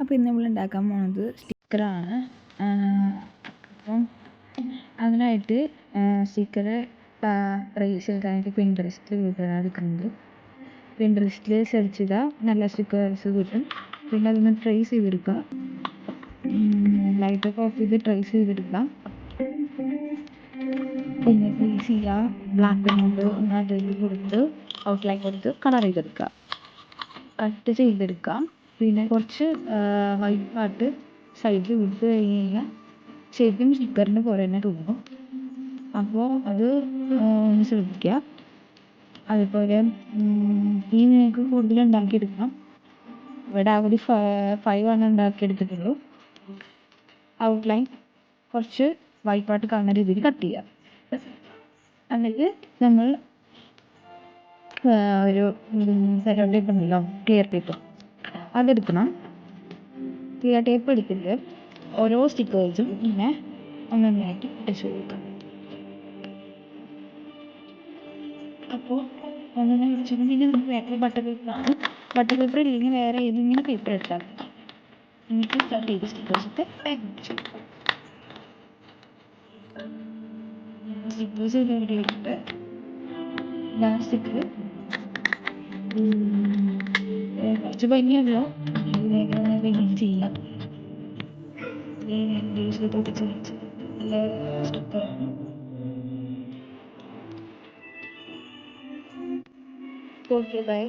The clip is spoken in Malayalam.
അപ്പോൾ ഇന്ന് നമ്മൾ ഉണ്ടാക്കാൻ പോകുന്നത് സ്റ്റിക്കറാണ്. അപ്പം അതിനായിട്ട് സ്റ്റിക്കർ ട്രേസ് ചെയ്തായിട്ട് പിൻട്രസ്റ്റ് എടുക്കുന്നുണ്ട്. പിൻട്രസ്റ്റിൽ സെർച്ച് ചെയ്താൽ നല്ല സ്റ്റിക്കേഴ്സ് കിട്ടും. പിന്നെ അതൊന്ന് ട്രേസ് ചെയ്തെടുക്കുക. ലൈറ്റൊക്കെ ഓഫ് ചെയ്ത് ട്രേസ് ചെയ്തെടുക്കാം. പിന്നെ ട്രേസ് ചെയ്യുക, ബ്ലാക്ക് കൊണ്ട് ഒന്ന് അതിൽ കൊടുത്ത് ഔട്ട്ലൈൻ കൊടുത്ത് കളർ ചെയ്തെടുക്കുക, കട്ട് ചെയ്തെടുക്കാം. പിന്നെ കുറച്ച് വൈറ്റ് പാർട്ട് സൈഡിൽ വിട്ട് കഴിഞ്ഞ് കഴിഞ്ഞാൽ ശരിക്കും സ്റ്റിക്കറിൻ്റെ പോലെ തന്നെ തോന്നും. അപ്പോൾ അത് ഒന്ന് ശ്രദ്ധിക്കുക. അതുപോലെ ഈ നിങ്ങൾക്ക് കൂടുതൽ ഉണ്ടാക്കിയെടുക്കാം. ഇവിടെ ഒരു 5 ആണ് ഉണ്ടാക്കിയെടുത്തിട്ടുള്ളൂ. ഔട്ട്ലൈൻ കുറച്ച് വൈറ്റ് പാർട്ട് കാണുന്ന രീതിയിൽ കട്ട് ചെയ്യുക. എന്നിട്ട് നമ്മൾ ഒരു സെലോ ടേപ്പ് ഉണ്ടല്ലോ, ക്ലിയർ ടേപ്പ്, അതെടുക്കണം. ക്ലിയർ ടേപ്പ് എടുത്തിട്ട് ഓരോ സ്റ്റിക്കേഴ്സും ഇങ്ങനെ ഒന്നൊന്നായിട്ട് ഒട്ടിച്ച് കൊടുക്കാം. അപ്പോൾ ഒന്നൊന്ന് വെച്ചിട്ടുണ്ടെങ്കിൽ നമുക്ക് വേറെ ബട്ടർ പേപ്പറാണ്. ബട്ടർ പേപ്പർ ഇല്ലെങ്കിൽ വേറെ ഏതെങ്കിലും പേപ്പർ എടുത്താൽ മതി. എന്നിട്ട് കട്ട് ചെയ്ത് സ്റ്റിക്കേഴ്സൊക്കെ പാക്ക് വെച്ചു. സ്റ്റിക്കേഴ്സ് റെഡി ആയിട്ട് ലാസ്റ്റിക്ക് കുറച്ച് ഭംഗിയല്ലോ ചെയ്യാം. Okay, by.